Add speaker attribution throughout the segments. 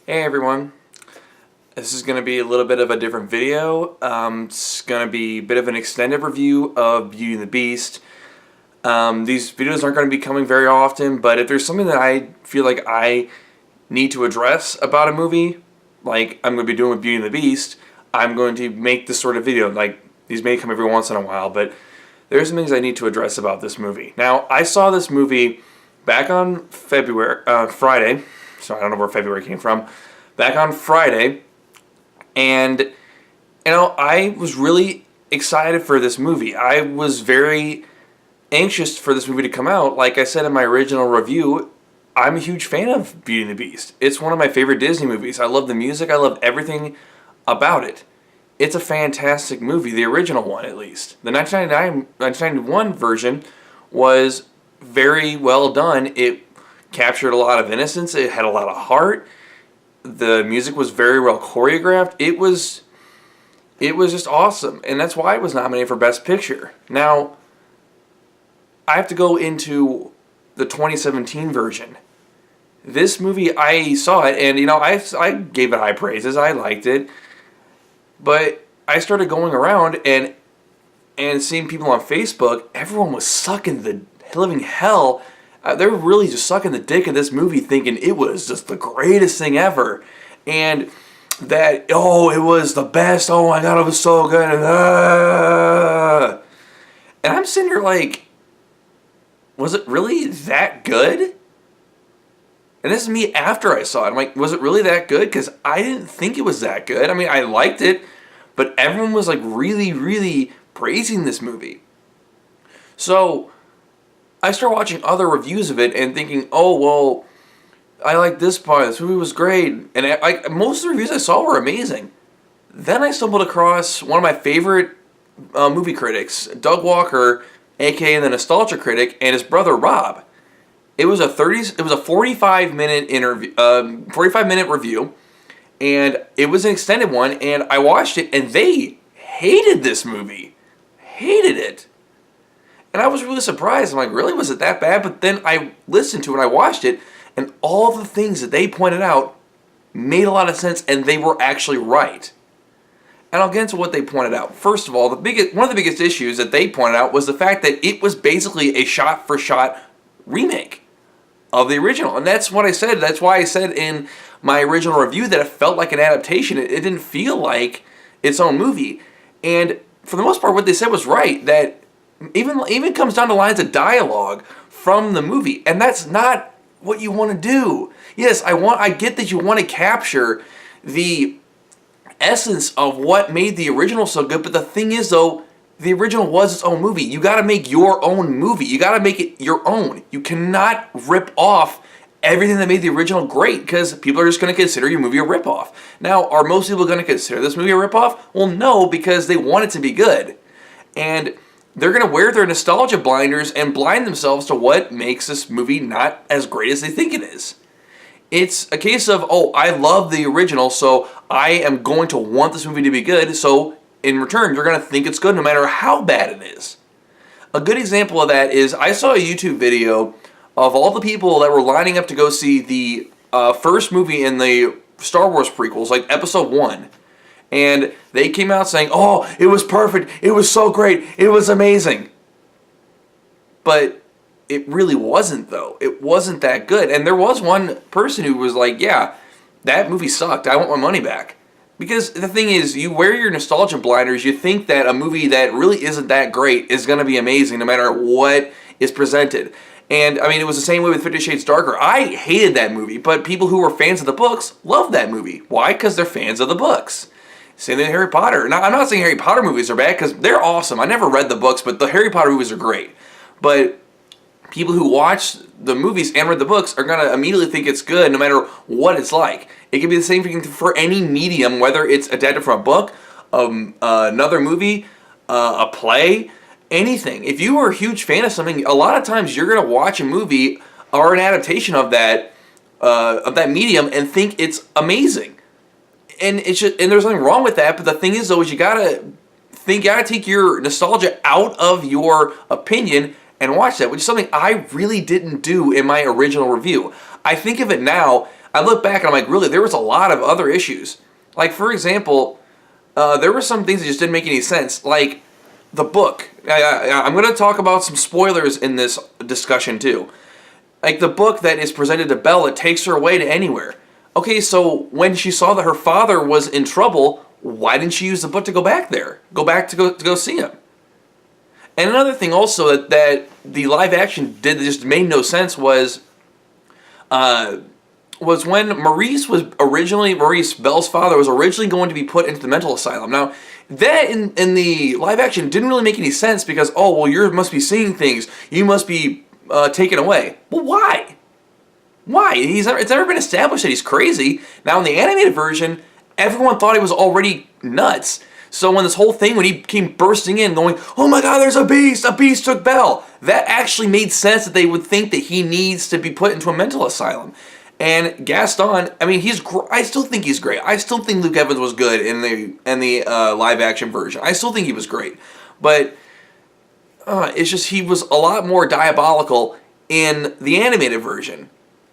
Speaker 1: Hey everyone, this is going to be a little bit of a different video. It's going to be a bit of an extended review of Beauty and the Beast. These videos aren't going to be coming very often, but if there's something that I feel like I need to address about a movie, like I'm going to be doing with Beauty and the Beast, I'm going to make this sort of video. Like, these may come every once in a while, but there's some things I need to address about this movie. Now, I saw this movie back on Friday. So I don't know where February came from. Back on Friday, and I was really excited for this movie. I was very anxious for this movie to come out. Like I said in my original review, I'm a huge fan of Beauty and the Beast. It's one of my favorite Disney movies. I love the music. I love everything about it. It's a fantastic movie, the original one at least. The 1991 version was very well done. It captured a lot of innocence. It had a lot of heart. The music was very well choreographed. It was just awesome, and that's why it was nominated for Best Picture. Now, I have to go into the 2017 version. This movie, I saw it, and I gave it high praises. I liked it, but I started going around and seeing people on Facebook. Everyone was sucking the living hell. They were really just sucking the dick of this movie, thinking it was just the greatest thing ever, and that it was the best. Oh my god, it was so good. And I'm sitting here like, was it really that good? And this is me after I saw it. I'm like, was it really that good? Because I didn't think it was that good. I mean, I liked it, but everyone was like really, really praising this movie. So I started watching other reviews of it and thinking, oh, well, I like this part. This movie was great. And most of the reviews I saw were amazing. Then I stumbled across one of my favorite movie critics, Doug Walker, aka the Nostalgia Critic, and his brother Rob. It was a 45-minute interview, 45-minute review, and it was an extended one. And I watched it, and they hated this movie, hated it. And I was really surprised. I'm like, really? Was it that bad? But then I listened to it, I watched it, and all the things that they pointed out made a lot of sense, and they were actually right. And I'll get into what they pointed out. First of all, one of the biggest issues that they pointed out was the fact that it was basically a shot-for-shot remake of the original. And that's what I said. That's why I said in my original review that it felt like an adaptation. It didn't feel like its own movie. And for the most part, what they said was right, that even comes down to lines of dialogue from the movie, and that's not what you want to do. Yes, I get that you want to capture the essence of what made the original so good, but the thing is, though, the original was its own movie. You got to make your own movie. You got to make it your own. You cannot rip off everything that made the original great, because people are just going to consider your movie a ripoff. Now, are most people going to consider this movie a ripoff? Well, no, because they want it to be good, and they're going to wear their nostalgia blinders and blind themselves to what makes this movie not as great as they think it is. It's a case of, I love the original, so I am going to want this movie to be good, so in return, you're going to think it's good no matter how bad it is. A good example of that is I saw a YouTube video of all the people that were lining up to go see the first movie in the Star Wars prequels, like Episode 1. And they came out saying, oh, it was perfect, it was so great, it was amazing. But it really wasn't, though. It wasn't that good. And there was one person who was like, yeah, that movie sucked, I want my money back. Because the thing is, you wear your nostalgia blinders, you think that a movie that really isn't that great is going to be amazing no matter what is presented. And, I mean, it was the same way with 50 Shades Darker. I hated that movie, but people who were fans of the books loved that movie. Why? Because they're fans of the books. Same thing with Harry Potter. Now, I'm not saying Harry Potter movies are bad, because they're awesome. I never read the books, but the Harry Potter movies are great. But people who watch the movies and read the books are going to immediately think it's good no matter what it's like. It can be the same thing for any medium, whether it's adapted from a book, another movie, a play, anything. If you are a huge fan of something, a lot of times you're going to watch a movie or an adaptation of that medium and think it's amazing. And there's nothing wrong with that, but the thing is, though, is you gotta take your nostalgia out of your opinion and watch that, which is something I really didn't do in my original review. I think of it now, I look back and I'm like, really, there was a lot of other issues. Like, for example, there were some things that just didn't make any sense. Like, the book. I'm going to talk about some spoilers in this discussion, too. Like, the book that is presented to Belle, it takes her away to anywhere. Okay, so when she saw that her father was in trouble, why didn't she use the book to go back there? Go back to go see him? And another thing also that the live action did that just made no sense was when Maurice, Belle's father, was originally going to be put into the mental asylum. Now, that in the live action didn't really make any sense because, oh, well, you must be seeing things. You must be taken away. Well, why? Why? It's never been established that he's crazy. Now, in the animated version, everyone thought he was already nuts. So when this whole thing, when he came bursting in going, oh my god, there's a beast took Belle, that actually made sense that they would think that he needs to be put into a mental asylum. And Gaston, I mean, I still think he's great. I still think Luke Evans was good in the live action version. I still think he was great. But it's just he was a lot more diabolical in the animated version.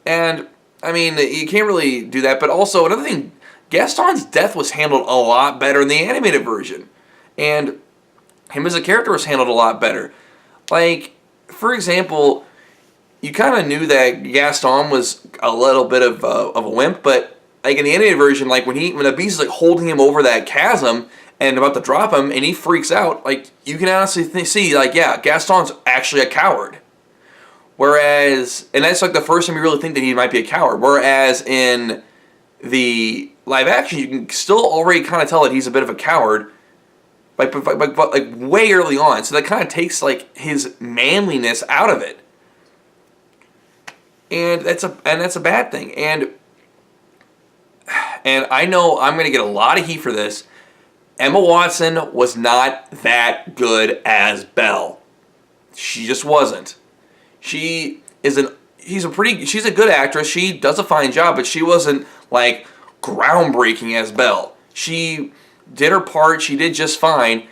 Speaker 1: And, I mean, you can't really do that. But also, another thing, Gaston's death was handled a lot better in the animated version. And him as a character was handled a lot better. Like, for example, you kind of knew that Gaston was a little bit of a wimp, but like in the animated version, like when the beast is like holding him over that chasm and about to drop him, and he freaks out, like you can honestly see, like, yeah, Gaston's actually a coward. Whereas, and that's like the first time you really think that he might be a coward. Whereas in the live action, you can still already kind of tell that he's a bit of a coward, but way early on. So that kind of takes like his manliness out of it, and that's a bad thing. And I know I'm going to get a lot of heat for this. Emma Watson was not that good as Belle. She just wasn't. She's a good actress. She does a fine job, but she wasn't like groundbreaking as Belle. She did her part. She did just fine,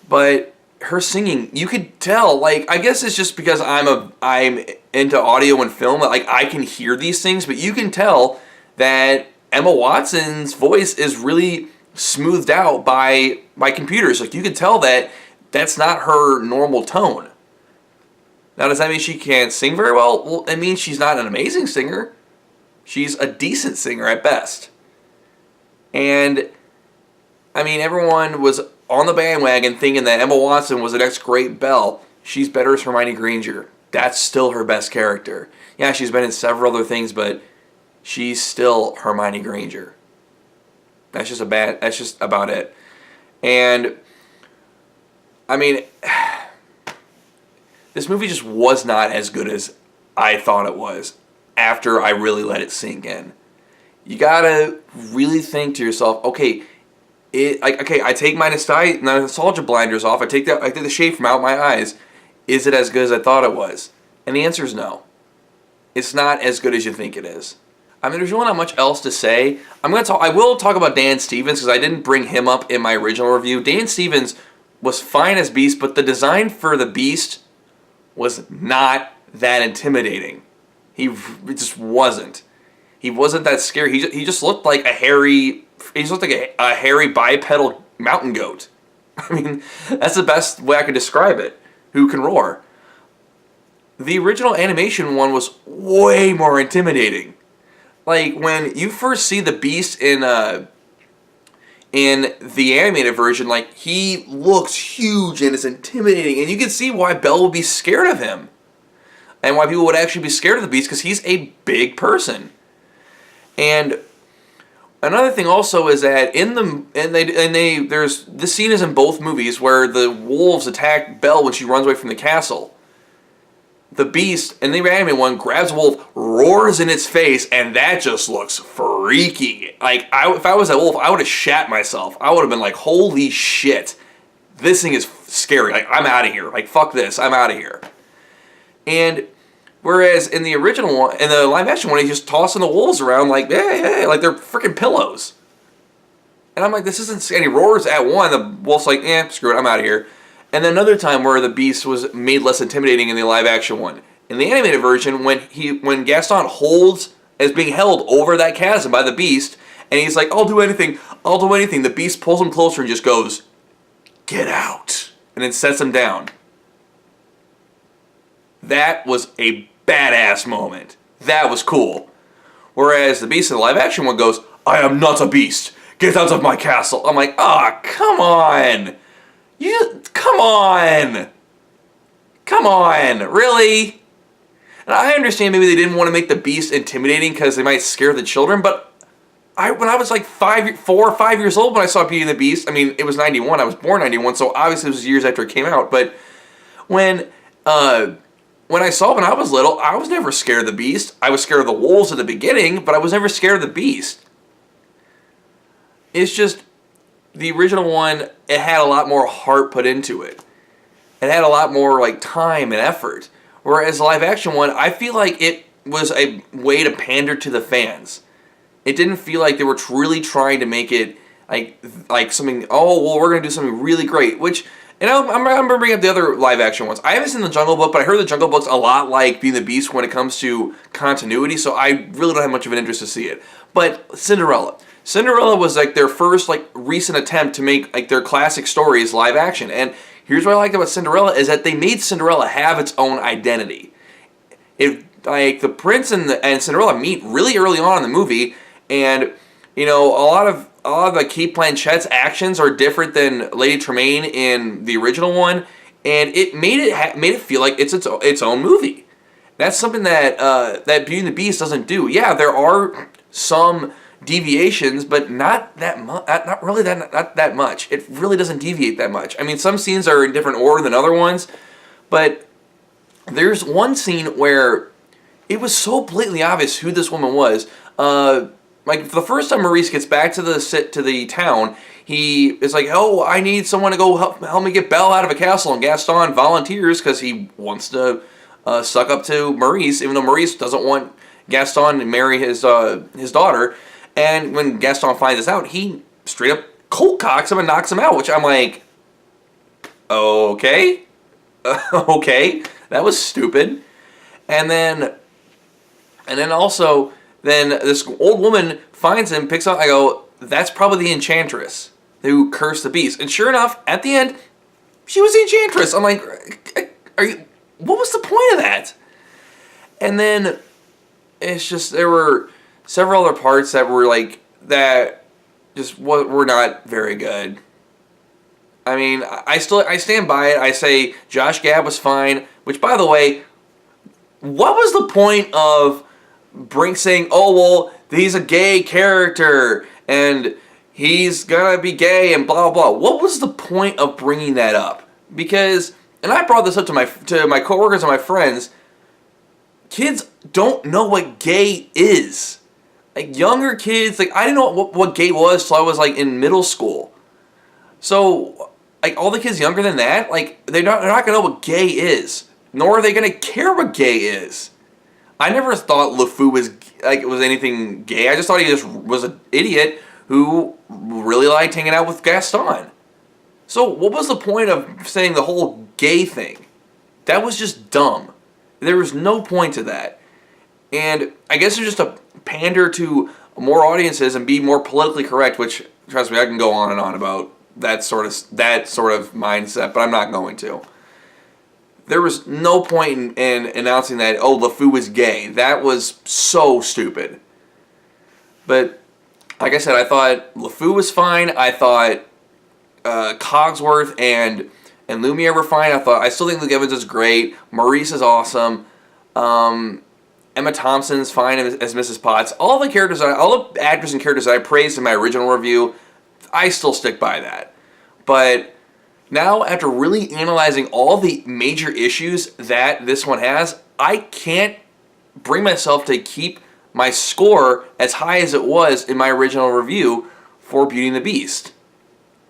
Speaker 1: but her singing, you could tell. Like, I guess it's just because I'm into audio and film. Like, I can hear these things, but you can tell that Emma Watson's voice is really smoothed out by computers. Like, you can tell that that's not her normal tone. Now, does that mean she can't sing very well? Well, it means she's not an amazing singer. She's a decent singer at best. And, I mean, everyone was on the bandwagon thinking that Emma Watson was the next great Belle. She's better as Hermione Granger. That's still her best character. Yeah, she's been in several other things, but she's still Hermione Granger. That's just about it. And, I mean, this movie just was not as good as I thought it was after I really let it sink in. You gotta really think to yourself, okay, I take my nostalgia blinders off, I take the shade from out my eyes. Is it as good as I thought it was? And the answer is no. It's not as good as you think it is. I mean, there's really not much else to say. I will talk about Dan Stevens because I didn't bring him up in my original review. Dan Stevens was fine as Beast, but the design for the Beast was not that intimidating. It just wasn't. He wasn't that scary. He just looked like a hairy bipedal mountain goat. I mean, that's the best way I could describe it. Who can roar? The original animation one was way more intimidating. Like, when you first see the Beast in the animated version, like, he looks huge and it's intimidating, and you can see why Belle would be scared of him. And why people would actually be scared of the Beast, because he's a big person. And another thing also is that there's this scene is in both movies where the wolves attack Belle when she runs away from the castle. The Beast in the animated one grabs a wolf, roars in its face, and that just looks freaky. Like, if I was that wolf, I would have shat myself. I would have been like, holy shit, this thing is scary. Like, I'm out of here. Like, fuck this, I'm out of here. And whereas in the original one, in the live action one, he's just tossing the wolves around like, hey, like they're freaking pillows. And I'm like, this isn't, and he roars at one, the wolf's like, screw it, I'm out of here. And then another time where the Beast was made less intimidating in the live action one. In the animated version, when Gaston holds is being held over that chasm by the Beast, and he's like, I'll do anything, I'll do anything. The Beast pulls him closer and just goes, get out, and then sets him down. That was a badass moment. That was cool. Whereas the Beast in the live action one goes, I am not a beast. Get out of my castle. I'm like, ah, oh, come on. Come on. Come on. Really? And I understand maybe they didn't want to make the Beast intimidating because they might scare the children, but when I was like 4 or 5 years old when I saw Beauty and the Beast, I mean, it was 91. I was born 91, so obviously it was years after it came out. But when I saw it when I was little, I was never scared of the Beast. I was scared of the wolves at the beginning, but I was never scared of the Beast. It's just, the original one, it had a lot more heart put into it. It had a lot more like time and effort. Whereas the live action one, I feel like it was a way to pander to the fans. It didn't feel like they were really trying to make it like something, oh, well, we're going to do something really great. Which, and I'm bringing up the other live action ones. I haven't seen The Jungle Book, but I heard The Jungle Book's a lot like Beauty and the Beast when it comes to continuity, so I really don't have much of an interest to see it. But Cinderella. Cinderella was like their first like recent attempt to make like their classic stories live action. And here's what I liked about Cinderella is that they made Cinderella have its own identity. Like the prince and Cinderella meet really early on in the movie, and you know a lot of the Kate Blanchett's actions are different than Lady Tremaine in the original one, and it made it feel like it's its own movie. That's something that that Beauty and the Beast doesn't do. Yeah, there are some deviations, but not that much. Not really that much. It really doesn't deviate that much. I mean, some scenes are in different order than other ones, but there's one scene where it was so blatantly obvious who this woman was. Like the first time Maurice gets back to the town, he is like, "Oh, I need someone to go help me get Belle out of a castle." And Gaston volunteers because he wants to suck up to Maurice, even though Maurice doesn't want Gaston to marry his daughter. And when Gaston finds this out, he straight up cold cocks him and knocks him out, which I'm like, okay, okay, that was stupid. And then also, this old woman finds him, picks up. I go, that's probably the Enchantress who cursed the Beast. And sure enough, at the end, she was the Enchantress. I'm like, what was the point of that? And then it's just there were several other parts that were like that just were not very good. I mean, I stand by it. I say Josh Gad was fine. Which, by the way, what was the point of saying, oh well, he's a gay character and he's gonna be gay and blah blah blah? What was the point of bringing that up? Because, and I brought this up to my coworkers and my friends. Kids don't know what gay is. Like younger kids, like I didn't know what gay was till I was like in middle school. So like all the kids younger than that, like they're not gonna know what gay is, nor are they gonna care what gay is. I never thought LeFou was anything gay. I just thought he just was an idiot who really liked hanging out with Gaston. So what was the point of saying the whole gay thing? That was just dumb. There was no point to that. And I guess it's just a pander to more audiences and be more politically correct, which, trust me, I can go on and on about that sort of mindset, but I'm not going to. There was no point in announcing that, oh, LeFou is gay. That was so stupid. But, like I said, I thought LeFou was fine. I thought Cogsworth and Lumiere were fine. I still think Luke Evans is great. Maurice is awesome. Emma Thompson's fine as Mrs. Potts. All the actors and characters that I praised in my original review, I still stick by that. But now, after really analyzing all the major issues that this one has, I can't bring myself to keep my score as high as it was in my original review for Beauty and the Beast.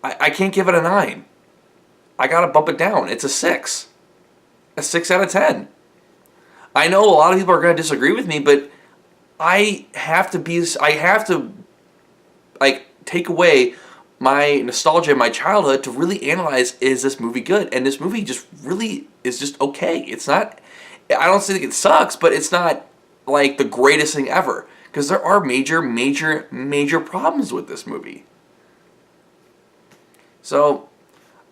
Speaker 1: I can't give it a 9. I gotta bump it down. It's a 6. A 6 out of 10. I know a lot of people are going to disagree with me, but I have to take away my nostalgia and my childhood to really analyze, is this movie good? And this movie just really is just okay. It's not, I don't think it sucks, but it's not like the greatest thing ever. Because there are major, major, major problems with this movie. So,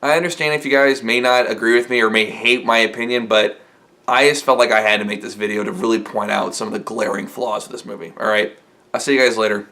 Speaker 1: I understand if you guys may not agree with me or may hate my opinion, but I just felt like I had to make this video to really point out some of the glaring flaws of this movie. Alright, I'll see you guys later.